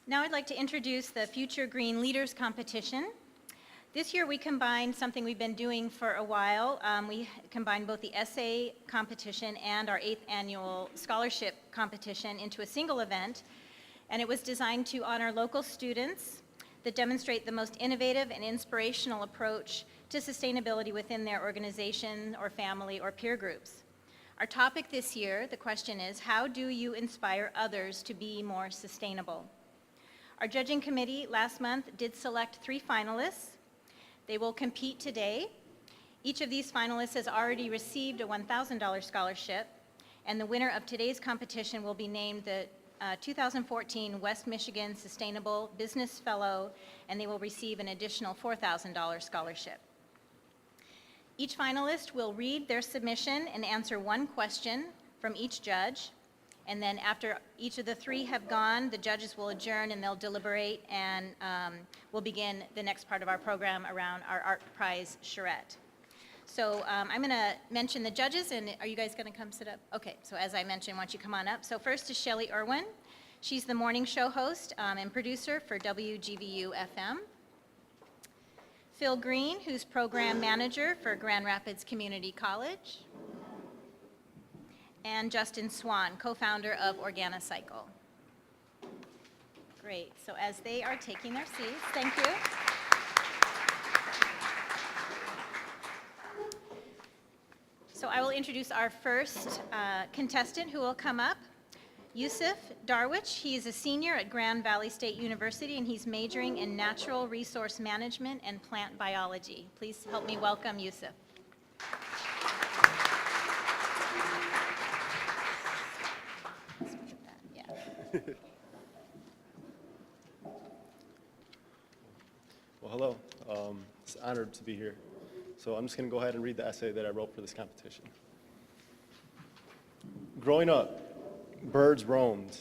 Now I'd like to introduce the Future Green Leaders Competition. This year we combined something we've been doing for a while. We combined both the essay competition and our 8th annual scholarship competition into a single event, and it was designed to honor local students that demonstrate the most innovative and inspirational approach to sustainability within their organization or family or peer groups. Our topic this year, the question is, how do you inspire others to be more sustainable? Our judging committee last month did select 3 finalists. They will compete today. Each of these finalists has already received a $1,000 scholarship, and the winner of today's competition will be named the 2014 West Michigan Sustainable Business Fellow, and they will receive an additional $4,000 scholarship. Each finalist will read their submission and answer one question from each judge. And then after each of the 3 have gone, the judges will adjourn and they'll deliberate, and we'll begin the next part of our program around our Art Prize charrette. So I'm going to mention the judges, and are you guys going to come sit up? Okay, so as I mentioned, why don't you come on up. So first is Shelley Irwin. She's the morning show host and producer for WGVU FM. Phil Green, who's program manager for Grand Rapids Community College. And Justin Swan, co-founder of OrganiCycle. Great, so as they are taking their seats, thank you. So I will introduce our first contestant who will come up, Yusuf Darwich. He is a senior at Grand Valley State University, and he's majoring in natural resource management and plant biology. Please help me welcome Yusuf. Well, hello. It's an honor to be here. So I'm just going to go ahead and read the essay that I wrote for this competition. Growing up, birds roamed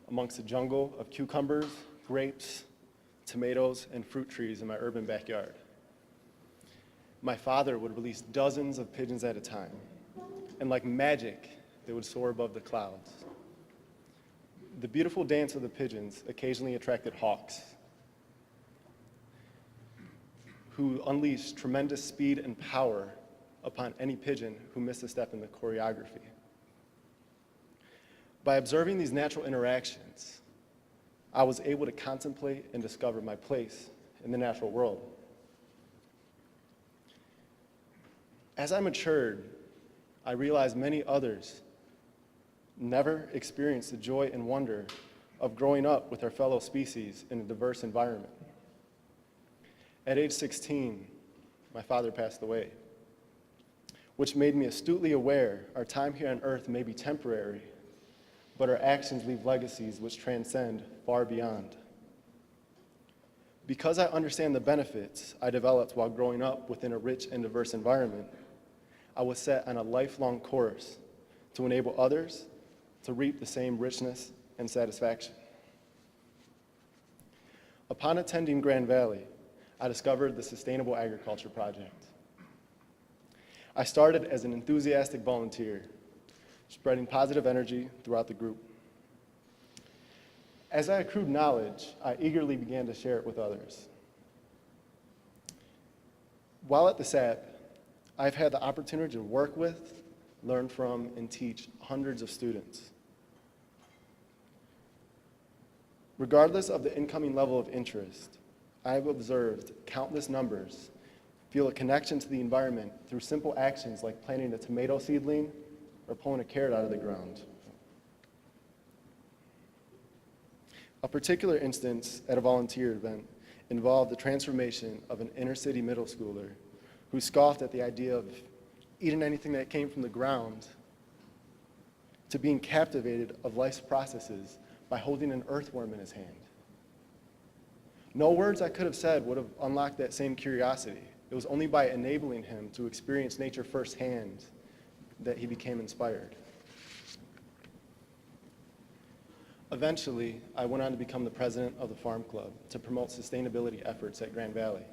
amongst a jungle of cucumbers, grapes, tomatoes, and fruit trees in my urban backyard. My father would release dozens of pigeons at a time, and like magic, they would soar above the clouds. The beautiful dance of the pigeons occasionally attracted hawks, who unleashed tremendous speed and power upon any pigeon who missed a step in the choreography. By observing these natural interactions, I was able to contemplate and discover my place in the natural world. As I matured, I realized many others never experienced the joy and wonder of growing up with our fellow species in a diverse environment. At age 16, my father passed away, which made me astutely aware our time here on earth may be temporary, but our actions leave legacies which transcend far beyond. Because I understand the benefits I developed while growing up within a rich and diverse environment, I was set on a lifelong course to enable others to reap the same richness and satisfaction. Upon attending Grand Valley, I discovered the Sustainable Agriculture Project. I started as an enthusiastic volunteer, spreading positive energy throughout the group. As I accrued knowledge, I eagerly began to share it with others. While at the SAP, I've had the opportunity to work with, learn from, and teach hundreds of students. Regardless of the incoming level of interest, I have observed countless numbers feel a connection to the environment through simple actions like planting a tomato seedling or pulling a carrot out of the ground. A particular instance at a volunteer event involved the transformation of an inner-city middle schooler who scoffed at the idea of eating anything that came from the ground to being captivated of life's processes by holding an earthworm in his hand. No words I could have said would have unlocked that same curiosity. It was only by enabling him to experience nature firsthand that he became inspired. Eventually, I went on to become the president of the Farm Club to promote sustainability efforts at Grand Valley.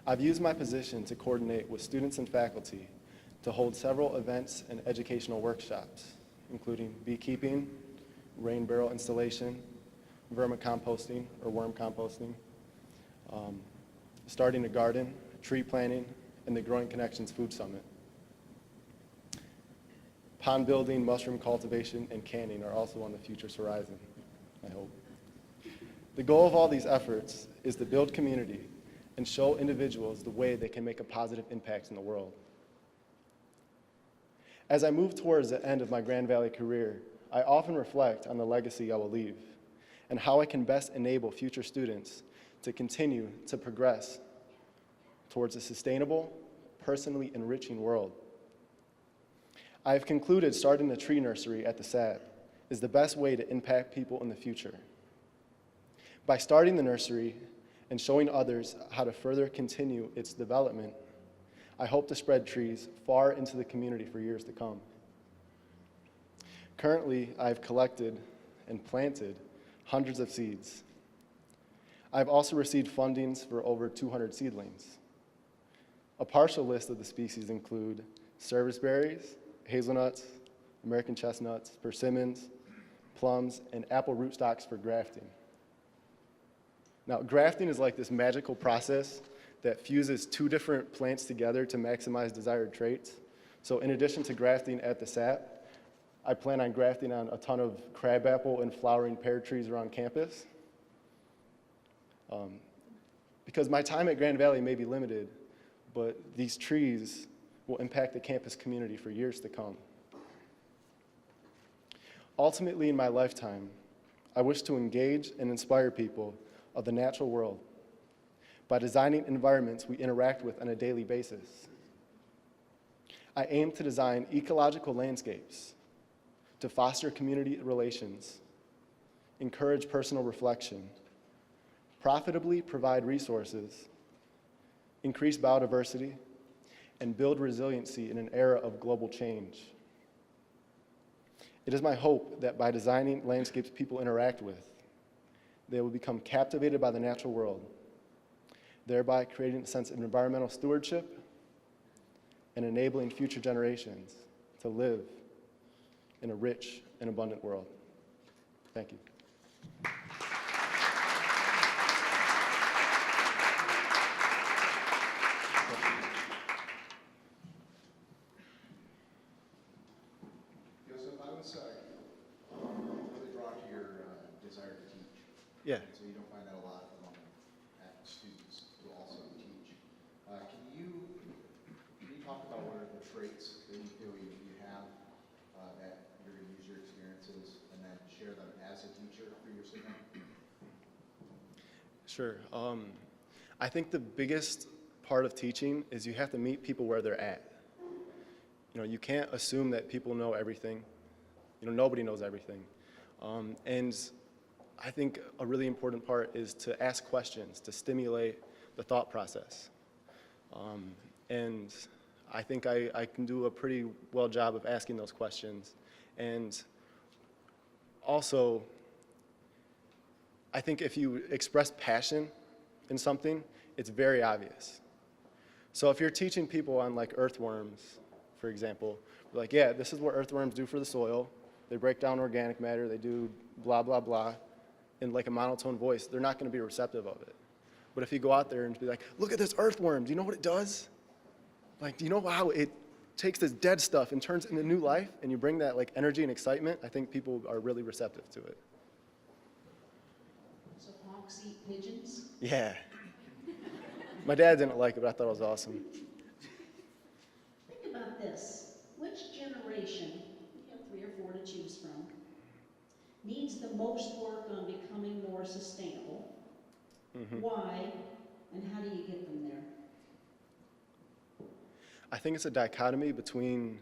I've used my position to coordinate with students and faculty to hold several events and educational workshops, including beekeeping, rain barrel installation, vermicomposting or worm composting, starting a garden, tree planting, and the Growing Connections Food Summit. Pond building, mushroom cultivation, and canning are also on the future's horizon, I hope. The goal of all these efforts is to build community and show individuals the way they can make a positive impact in the world. As I move towards the end of my Grand Valley career, I often reflect on the legacy I will leave and how I can best enable future students to continue to progress towards a sustainable, personally enriching world. I have concluded starting a tree nursery at the SAP is the best way to impact people in the future. By starting the nursery and showing others how to further continue its development, I hope to spread trees far into the community for years to come. Currently, I've collected and planted hundreds of seeds. I've also received fundings for over 200 seedlings. A partial list of the species include serviceberries, hazelnuts, American chestnuts, persimmons, plums, and apple rootstocks for grafting. Now, grafting is like this magical process that fuses two different plants together to maximize desired traits. So in addition to grafting at the SAP, I plan on grafting on a ton of crabapple and flowering pear trees around campus. Because my time at Grand Valley may be limited, but these trees will impact the campus community for years to come. Ultimately, in my lifetime, I wish to engage and inspire people of the natural world by designing environments we interact with on a daily basis. I aim to design ecological landscapes to foster community relations, encourage personal reflection, profitably provide resources, increase biodiversity, and build resiliency in an era of global change. It is my hope that by designing landscapes people interact with, they will become captivated by the natural world, thereby creating a sense of environmental stewardship and enabling future generations to live in a rich and abundant world. Thank you. Joseph, I was really drawn to your desire to teach. Yeah. So you don't find that a lot among students who also teach. Can you talk about what are the traits that you feel you have that you're going to use your experiences and then share them as a teacher for your student? Sure. I think the biggest part of teaching is you have to meet people where they're at. You know, you can't assume that people know everything. You know, nobody knows everything. And I think a really important part is to ask questions, to stimulate the thought process. And I think I can do a pretty well job of asking those questions. And also, I think if you express passion in something, it's very obvious. So if you're teaching people on like earthworms, for example, like, yeah, this is what earthworms do for the soil. They break down organic matter, they do blah, blah, blah, in like a monotone voice, they're not gonna be receptive of it. But if you go out there and be like, look at this earthworm, do you know what it does? Like, do you know how it takes this dead stuff and turns it into new life? And you bring that like energy and excitement, I think people are really receptive to it. So hawks eat pigeons? Yeah. My dad didn't like it, but I thought it was awesome. Think about this. Which generation, you have 3 or 4 to choose from, needs the most work on becoming more sustainable? Why, and how do you get them there? I think it's a dichotomy between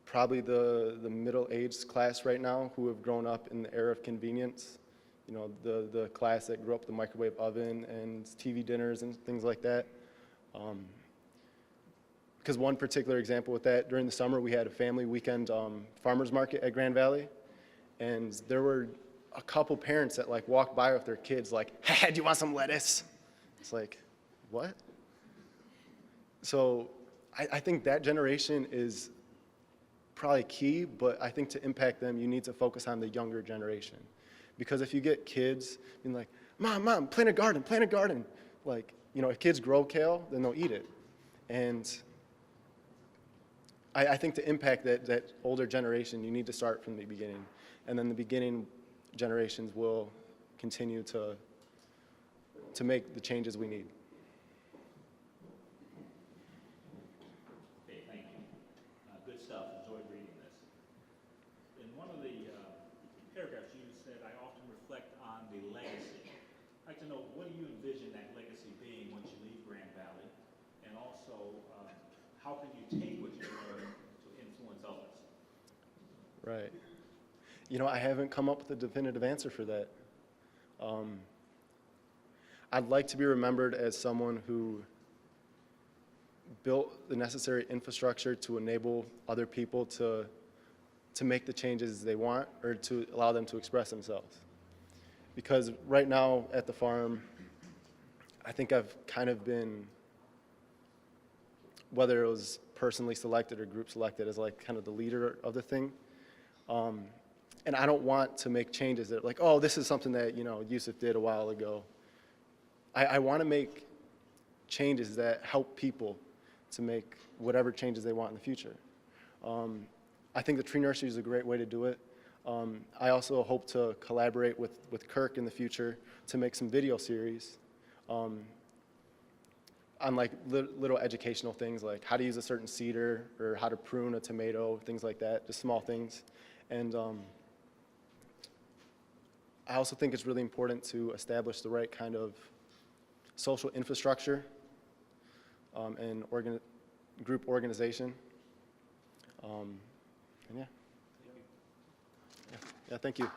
probably the middle-aged class right now who have grown up in the era of convenience. You know, the class that grew up with the microwave oven and TV dinners and things like that. Because one particular example with that, during the summer we had a family weekend farmer's market at Grand Valley, and there were a couple parents that like walked by with their kids like, hey, do you want some lettuce? It's like, what? So I think that generation is probably key, but I think to impact them, you need to focus on the younger generation. Because if you get kids being like, Mom, plant a garden. Like, if kids grow kale, then they'll eat it. And I think to impact that older generation, you need to start from the beginning. And then the beginning generations will continue to make the changes we need. Okay, thank you. Good stuff. Enjoyed reading this. In one of the paragraphs, you said, I often reflect on the legacy. I'd like to know, what do you envision that legacy being once you leave Grand Valley? And also, how can you take what you learned to influence others? Right. I haven't come up with a definitive answer for that. I'd like to be remembered as someone who built the necessary infrastructure to enable other people to make the changes they want, or to allow them to express themselves. Because right now at the farm, I think I've kind of been, whether it was personally selected or group selected, as like kind of the leader of the thing. And I don't want to make changes that like, oh, this is something that, Yusuf did a while ago. I want to make changes that help people to make whatever changes they want in the future. I think the tree nursery is a great way to do it. I also hope to collaborate with Kirk in the future to make some video series on like little educational things like how to use a certain cedar or how to prune a tomato, things like that, just small things. And I also think it's really important to establish the right kind of social infrastructure and group organization. And yeah. Yeah, thank you.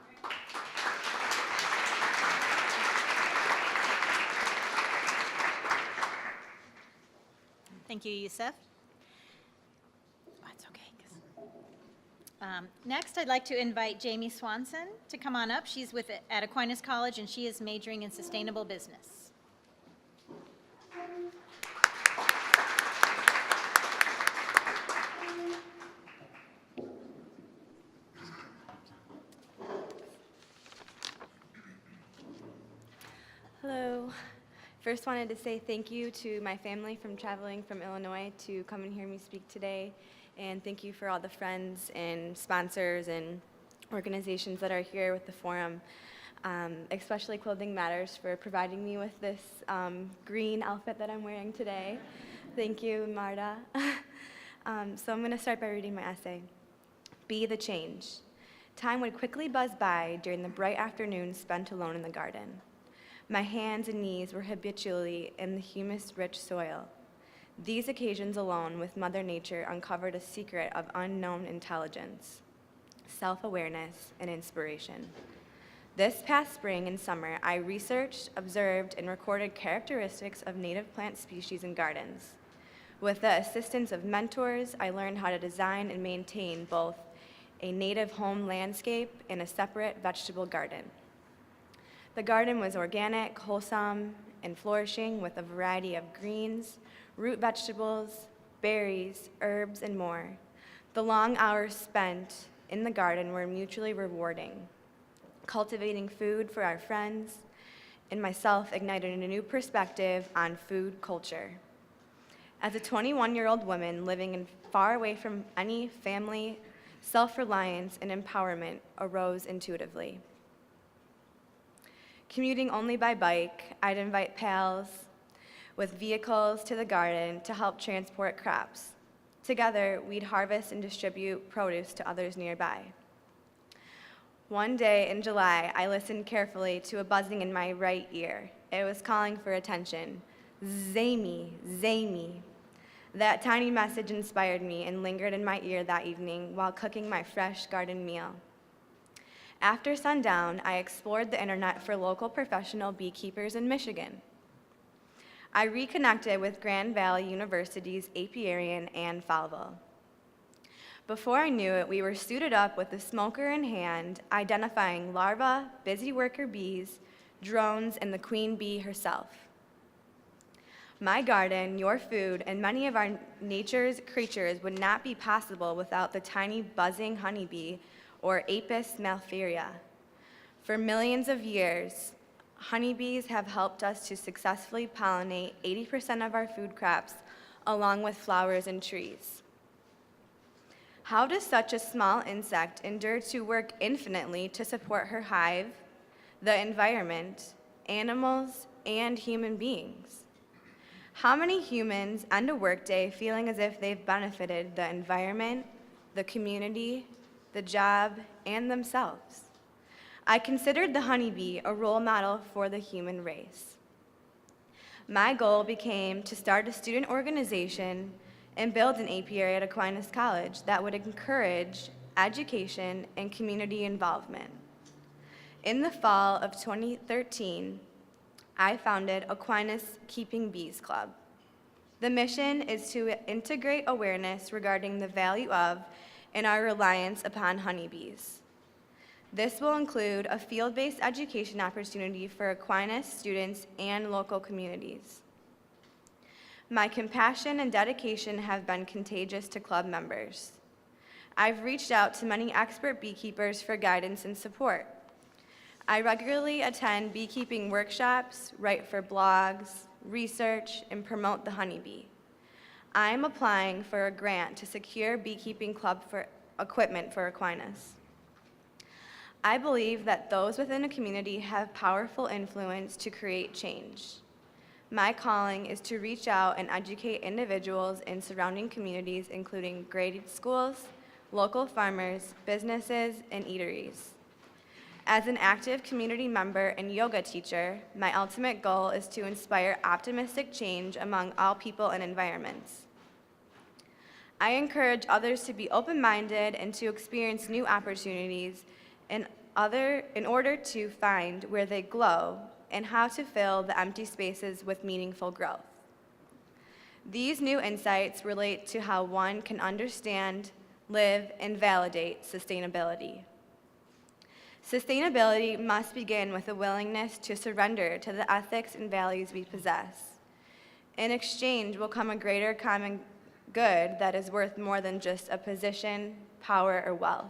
Thank you, Yusuf. Oh, it's okay. Next, I'd like to invite Jamie Swanson to come on up. She's at Aquinas College, and she is majoring in sustainable business. Hello. First wanted to say thank you to my family from traveling from Illinois to come and hear me speak today. And thank you for all the friends and sponsors and organizations that are here with the forum, especially Clothing Matters for providing me with this green outfit that I'm wearing today. Thank you, Marta. So I'm going to start by reading my essay. Be the change. Time would quickly buzz by during the bright afternoons spent alone in the garden. My hands and knees were habitually in the humus-rich soil. These occasions alone with Mother Nature uncovered a secret of unknown intelligence, self-awareness, and inspiration. This past spring and summer, I researched, observed, and recorded characteristics of native plant species in gardens. With the assistance of mentors, I learned how to design and maintain both a native home landscape and a separate vegetable garden. The garden was organic, wholesome, and flourishing with a variety of greens, root vegetables, berries, herbs, and more. The long hours spent in the garden were mutually rewarding. Cultivating food for our friends and myself ignited a new perspective on food culture. As a 21-year-old woman living far away from any family, self-reliance and empowerment arose intuitively. Commuting only by bike, I'd invite pals with vehicles to the garden to help transport crops. Together, we'd harvest and distribute produce to others nearby. One day in July, I listened carefully to a buzzing in my right ear. It was calling for attention. Zamie, Zamie. That tiny message inspired me and lingered in my ear that evening while cooking my fresh garden meal. After sundown, I explored the internet for local professional beekeepers in Michigan. I reconnected with Grand Valley University's apiarian, Ann Falvell. Before I knew it, we were suited up with a smoker in hand, identifying larvae, busy worker bees, drones, and the queen bee herself. My garden, your food, and many of our nature's creatures would not be possible without the tiny buzzing honeybee, or Apis mellifera. For millions of years, honeybees have helped us to successfully pollinate 80% of our food crops, along with flowers and trees. How does such a small insect endure to work infinitely to support her hive, the environment, animals, and human beings? How many humans end a workday feeling as if they've benefited the environment, the community, the job, and themselves? I considered the honeybee a role model for the human race. My goal became to start a student organization and build an apiary at Aquinas College that would encourage education and community involvement. In the fall of 2013, I founded Aquinas Keeping Bees Club. The mission is to integrate awareness regarding the value of and our reliance upon honeybees. This will include a field-based education opportunity for Aquinas students and local communities. My compassion and dedication have been contagious to club members. I've reached out to many expert beekeepers for guidance and support. I regularly attend beekeeping workshops, write for blogs, research, and promote the honeybee. I'm applying for a grant to secure beekeeping club for equipment for Aquinas. I believe that those within a community have powerful influence to create change. My calling is to reach out and educate individuals in surrounding communities, including grade schools, local farmers, businesses, and eateries. As an active community member and yoga teacher, my ultimate goal is to inspire optimistic change among all people and environments. I encourage others to be open-minded and to experience new opportunities in order to find where they glow and how to fill the empty spaces with meaningful growth. These new insights relate to how one can understand, live, and validate sustainability. Sustainability must begin with a willingness to surrender to the ethics and values we possess. In exchange will come a greater common good that is worth more than just a position, power, or wealth.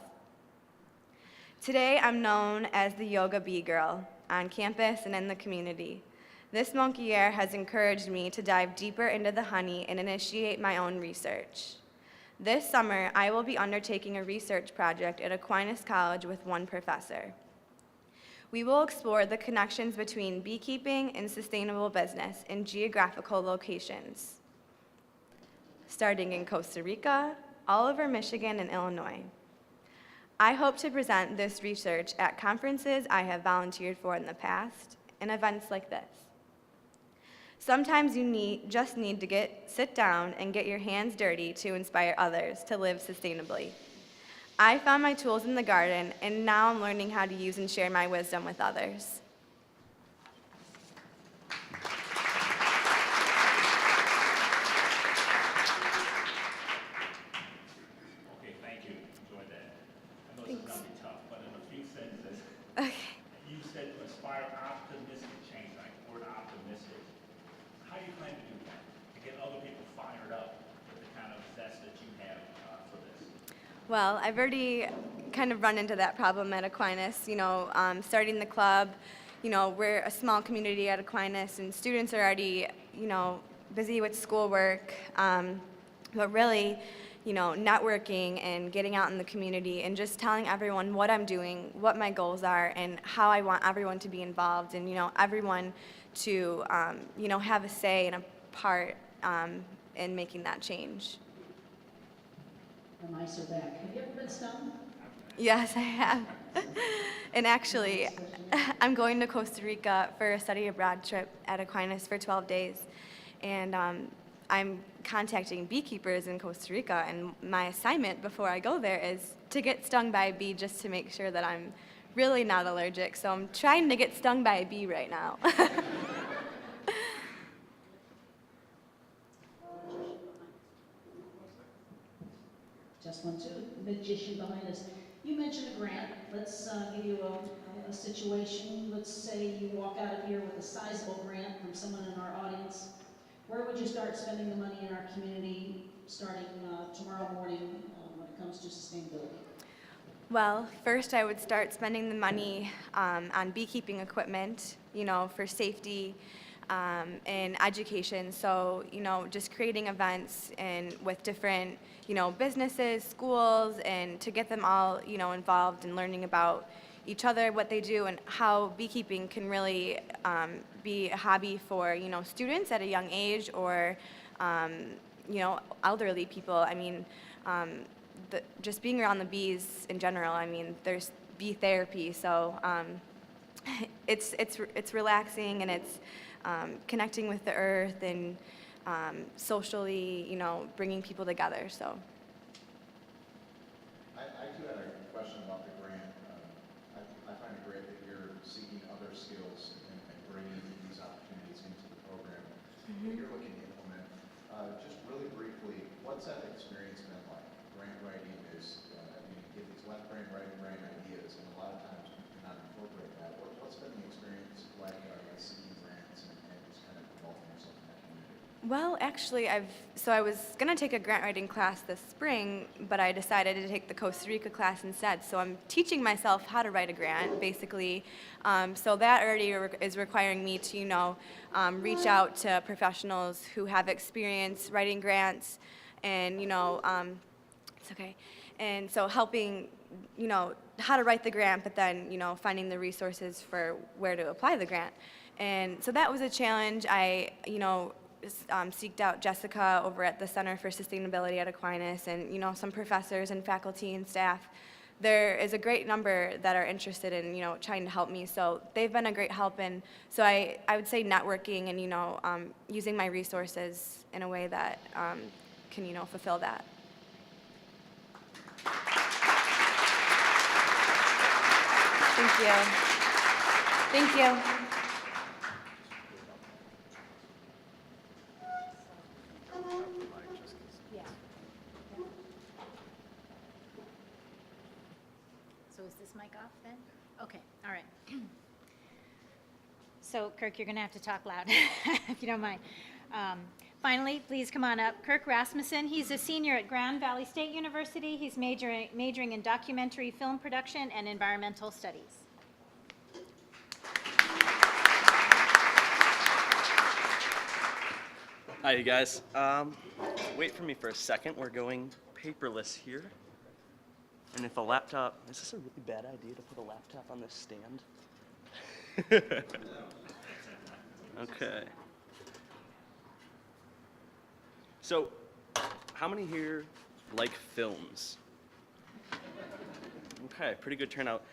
Today, I'm known as the Yoga Bee Girl on campus and in the community. This monkey year has encouraged me to dive deeper into the honey and initiate my own research. This summer, I will be undertaking a research project at Aquinas College with one professor. We will explore the connections between beekeeping and sustainable business in geographical locations, starting in Costa Rica, all over Michigan, and Illinois. I hope to present this research at conferences I have volunteered for in the past and events like this. Sometimes you just need to sit down and get your hands dirty to inspire others to live sustainably. I found my tools in the garden, and now I'm learning how to use and share my wisdom with others. Okay, thank you. Enjoyed that. I know this is gonna be tough, but in a few sentences, Okay. you said to inspire optimistic change, like the word optimistic. How do you plan to do that? To get other people fired up with the kind of zest that you have for this? Well, I've already kind of run into that problem at Aquinas, starting the club. We're a small community at Aquinas, and students are already, busy with schoolwork. But really, networking and getting out in the community and just telling everyone what I'm doing, what my goals are, and how I want everyone to be involved, and, everyone to, have a say and a part in making that change. The mice are back. Have you ever been stung? Yes, I have. And actually, I'm going to Costa Rica for a study abroad trip at Aquinas for 12 days. And I'm contacting beekeepers in Costa Rica, and my assignment before I go there is to get stung by a bee just to make sure that I'm really not allergic. So I'm trying to get stung by a bee right now. Just one, two, magician behind us. You mentioned a grant. Let's give you a situation. Let's say you walk out of here with a sizable grant from someone in our audience. Where would you start spending the money in our community starting tomorrow morning when it comes to sustainability? Well, first I would start spending the money on beekeeping equipment, for safety and education. So, just creating events and with different, businesses, schools, and to get them all, involved in learning about each other, what they do, and how beekeeping can really be a hobby for, students at a young age or, elderly people. I mean, just being around the bees in general, I mean, there's bee therapy, so it's relaxing and it's connecting with the earth and socially, bringing people together. So. I too had a question about the grant. I find it great that you're seeking other skills and bringing these opportunities into the program that you're looking to implement. Just really briefly, what's that experience been like? Grant writing is, you get these left brain, right brain ideas, and a lot of times we cannot incorporate that. What's been the experience like seeking grants and just kind of involving yourself in that community? Well, actually, I was going to take a grant writing class this spring, but I decided to take the Costa Rica class instead. So I'm teaching myself how to write a grant, basically. So that already is requiring me to, reach out to professionals who have experience writing grants and, it's okay. And so helping, how to write the grant, but then, finding the resources for where to apply the grant. And so that was a challenge. I, seeked out Jessica over at the Center for Sustainability at Aquinas and, some professors and faculty and staff. There is a great number that are interested in, trying to help me. So they've been a great help. And so I would say networking and, using my resources in a way that can, fulfill that. Thank you. Thank you. So is this mic off then? Okay, all right. So Kirk, you're going to have to talk loud, if you don't mind. Finally, please come on up. Kirk Rasmussen, he's a senior at Grand Valley State University. He's majoring in documentary film production and environmental studies. Hi, you guys. Wait for me for a second. We're going paperless here. And if a laptop, is this a really bad idea to put a laptop on this stand? Okay. So, how many here like films? Okay, pretty good turnout.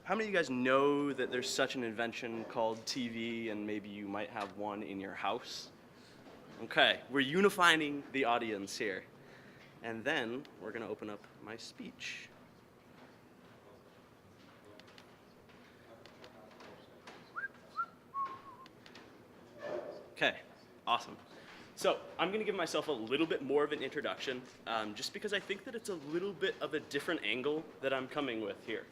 How many of you guys know that there's such an invention called TV and maybe you might have one in your house? Okay, we're unifying the audience here. And then we're going to open up my speech. Okay, awesome. So I'm going to give myself a little bit more of an introduction, just because I think that it's a little bit of a different angle that I'm coming with here.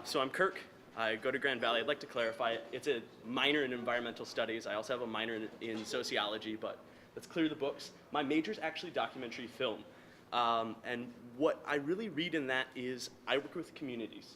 So I'm Kirk. I go to Grand Valley. I'd like to clarify it. It's a minor in environmental studies. I also have a minor in sociology, but let's clear the books. My major is actually documentary film. And what I really read in that is I work with communities.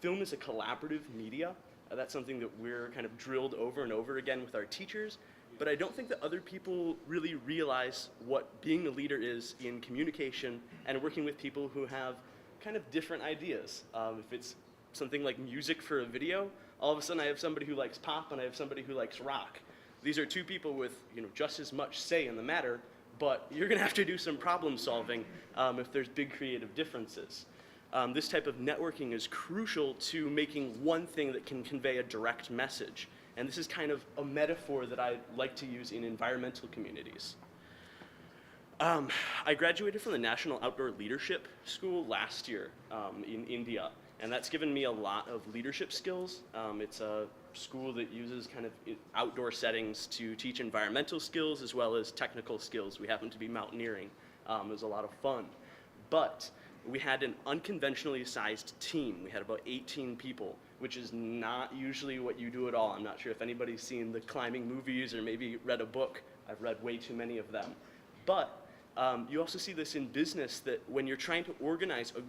Film is a collaborative media. That's something that we're kind of drilled over and over again with our teachers. But I don't think that other people really realize what being a leader is in communication and working with people who have kind of different ideas. If it's something like music for a video, all of a sudden I have somebody who likes pop and I have somebody who likes rock. These are two people with just as much say in the matter, but you're going to have to do some problem solving if there's big creative differences. This type of networking is crucial to making one thing that can convey a direct message. And this is kind of a metaphor that I like to use in environmental communities. I graduated from the National Outdoor Leadership School last year in India, and that's given me a lot of leadership skills. It's a school that uses kind of outdoor settings to teach environmental skills as well as technical skills. We happen to be mountaineering. It was a lot of fun. But we had an unconventionally sized team. We had about 18 people, which is not usually what you do at all. I'm not sure if anybody's seen the climbing movies or maybe read a book. I've read way too many of them. But you also see this in business, that when you're trying to organize a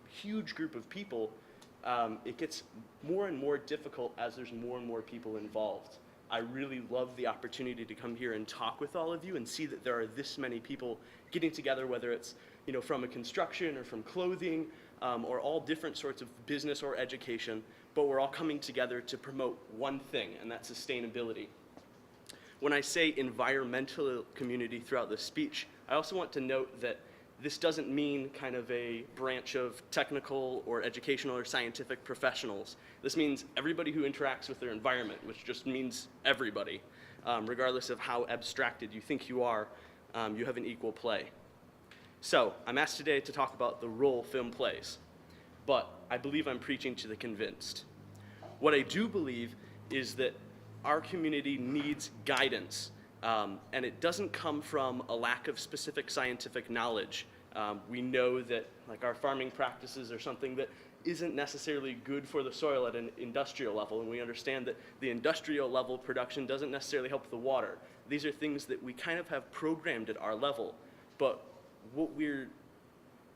huge group of people, it gets more and more difficult as there's more and more people involved. I really love the opportunity to come here and talk with all of you and see that there are this many people getting together, whether it's from a construction or from clothing or all different sorts of business or education, but we're all coming together to promote one thing, and that's sustainability. When I say environmental community throughout this speech, I also want to note that this doesn't mean kind of a branch of technical or educational or scientific professionals. This means everybody who interacts with their environment, which just means everybody. Regardless of how abstracted you think you are, you have an equal play. So, I'm asked today to talk about the role film plays, but I believe I'm preaching to the convinced. What I do believe is that our community needs guidance. And it doesn't come from a lack of specific scientific knowledge. We know that our farming practices are something that isn't necessarily good for the soil at an industrial level, and we understand that the industrial level production doesn't necessarily help the water. These are things that we kind of have programmed at our level, but what we're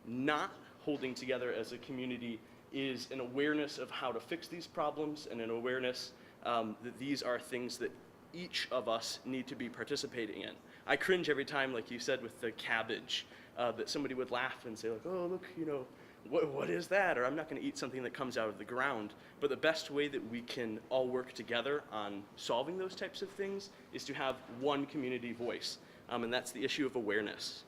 not holding together as a community is an awareness of how to fix these problems, and an awareness that these are things that each of us need to be participating in. I cringe every time, like you said, with the cabbage, that somebody would laugh and say, like, oh, look, what is that? Or I'm not going to eat something that comes out of the ground. But the best way that we can all work together on solving those types of things is to have one community voice, and that's the issue of awareness.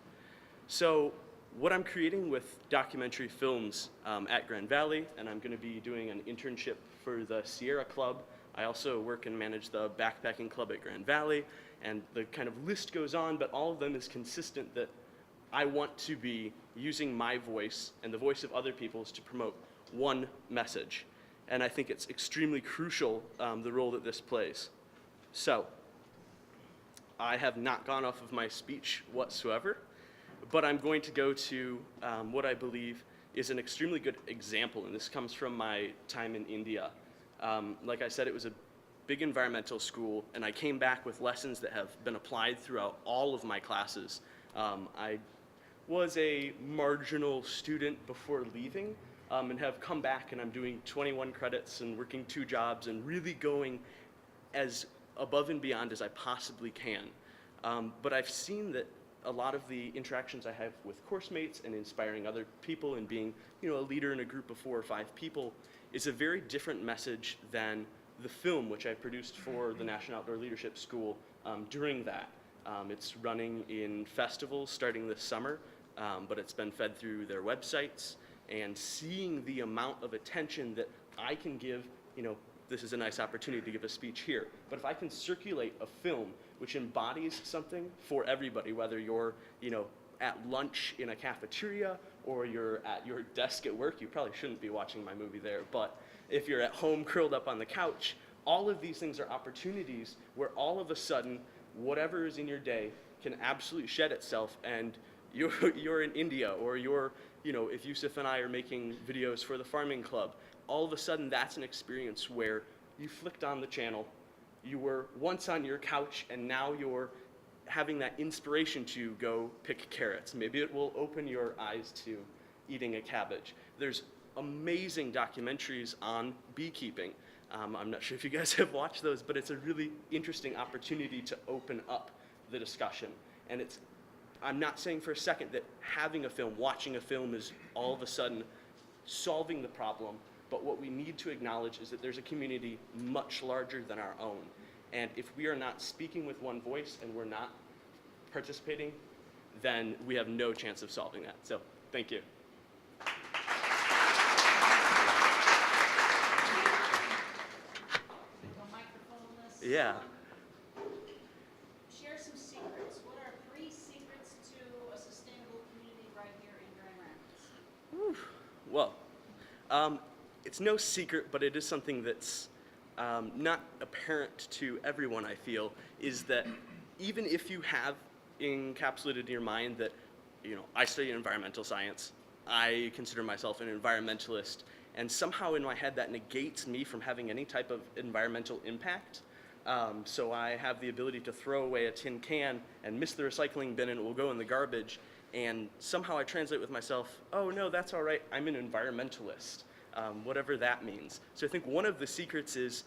So what I'm creating with documentary films at Grand Valley, and I'm going to be doing an internship for the Sierra Club. I also work and manage the backpacking club at Grand Valley, and the kind of list goes on, but all of them is consistent that I want to be using my voice and the voice of other people's to promote one message. And I think it's extremely crucial, the role that this plays. So, I have not gone off of my speech whatsoever, but I'm going to go to what I believe is an extremely good example, and this comes from my time in India. Like I said, it was a big environmental school, and I came back with lessons that have been applied throughout all of my classes. I was a marginal student before leaving, and have come back, and I'm doing 21 credits and working 2 jobs and really going as above and beyond as I possibly can. But I've seen that a lot of the interactions I have with course mates and inspiring other people and being, a leader in a group of 4 or 5 people is a very different message than the film which I produced for the National Outdoor Leadership School during that. It's running in festivals starting this summer, but it's been fed through their websites, and seeing the amount of attention that I can give, this is a nice opportunity to give a speech here, but if I can circulate a film which embodies something for everybody, whether you're, at lunch in a cafeteria or you're at your desk at work, you probably shouldn't be watching my movie there, but if you're at home curled up on the couch, all of these things are opportunities where all of a sudden, whatever is in your day can absolutely shed itself, and you're in India, or if Yusuf and I are making videos for the farming club, all of a sudden that's an experience where you flicked on the channel, you were once on your couch, and now you're having that inspiration to go pick carrots. Maybe it will open your eyes to eating a cabbage. There's amazing documentaries on beekeeping. I'm not sure if you guys have watched those, but it's a really interesting opportunity to open up the discussion. And I'm not saying for a second that having a film, watching a film is all of a sudden solving the problem, but what we need to acknowledge is that there's a community much larger than our own. And if we are not speaking with one voice and we're not participating, then we have no chance of solving that. So, thank you. Yeah. Share some secrets. What are 3 secrets to a sustainable community right here in Grand Rapids? Well, it's no secret, but it is something that's not apparent to everyone, I feel, is that even if you have encapsulated in your mind that, I study environmental science, I consider myself an environmentalist, and somehow in my head that negates me from having any type of environmental impact. So I have the ability to throw away a tin can and miss the recycling bin and it will go in the garbage. And somehow I translate with myself, oh no, that's all right, I'm an environmentalist, whatever that means. So I think one of the secrets is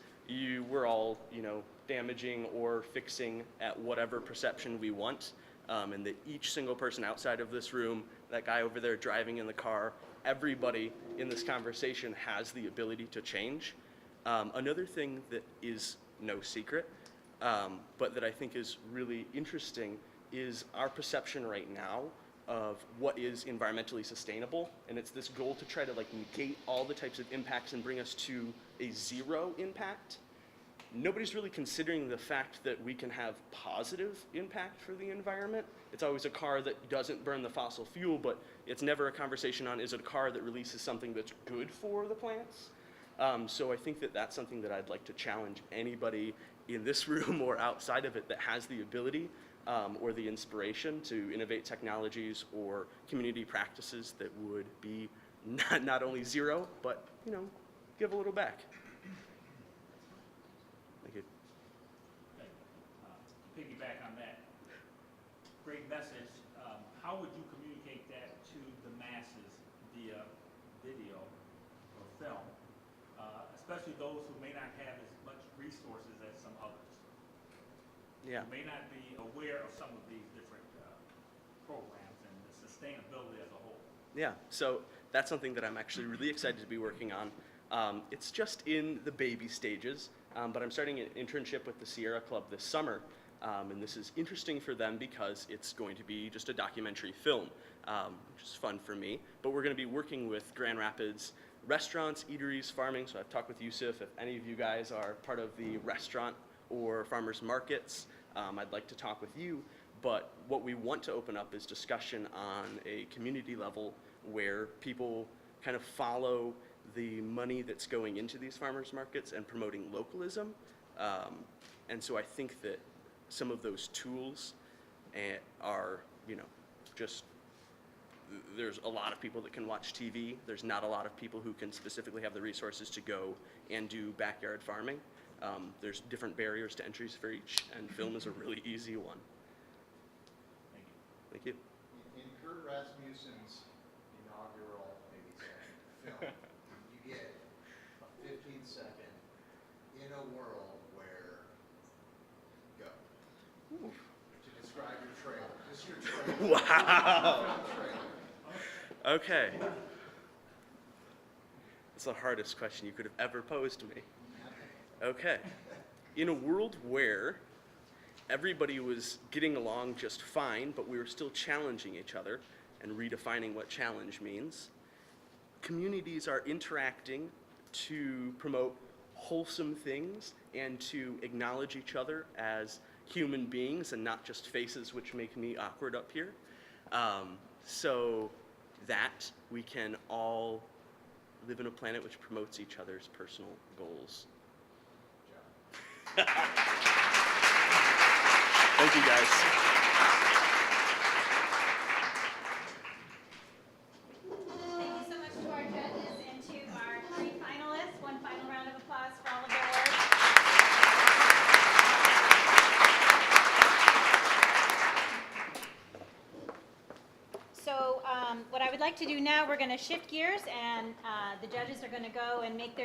we're all, damaging or fixing at whatever perception we want. And that each single person outside of this room, that guy over there driving in the car, everybody in this conversation has the ability to change. Another thing that is no secret, but that I think is really interesting is our perception right now of what is environmentally sustainable, and it's this goal to try to negate all the types of impacts and bring us to a zero impact. Nobody's really considering the fact that we can have positive impact for the environment. It's always a car that doesn't burn the fossil fuel, but it's never a conversation on, is it a car that releases something that's good for the plants? So I think that that's something that I'd like to challenge anybody in this room or outside of it that has the ability or the inspiration to innovate technologies or community practices that would be not only zero, but give a little back. Thank you. Piggyback on that, great message. How would you communicate that to the masses via video or film, especially those who may not have as much resources as some others? Yeah. Who may not be aware of some of these different programs and the sustainability as a whole. Yeah, so that's something that I'm actually really excited to be working on. It's just in the baby stages, but I'm starting an internship with the Sierra Club this summer. And this is interesting for them because it's going to be just a documentary film, which is fun for me. But we're going to be working with Grand Rapids restaurants, eateries, farming. So I've talked with Yusuf. If any of you guys are part of the restaurant or farmers markets, I'd like to talk with you. But what we want to open up is discussion on a community level where people kind of follow the money that's going into these farmers markets and promoting localism. And so I think that some of those tools are, just, there's a lot of people that can watch TV. There's not a lot of people who can specifically have the resources to go and do backyard farming. There's different barriers to entries for each, and film is a really easy one. Thank you. Thank you. In Kurt Rasmussen's inaugural, maybe second film, you get a 15-second in a world where, go, to describe your trailer, just your trailer. Wow. Trailer. Okay. It's the hardest question you could have ever posed to me. Okay. In a world where everybody was getting along just fine, but we were still challenging each other and redefining what challenge means, communities are interacting to promote wholesome things and to acknowledge each other as human beings and not just faces which make me awkward up here. So that we can all live in a planet which promotes each other's personal goals. Thank you, guys. Thank you so much to our judges and to our 3 finalists. One final round of applause for all of their work. So what I would like to do now, we're going to shift gears, and the judges are going to go and make their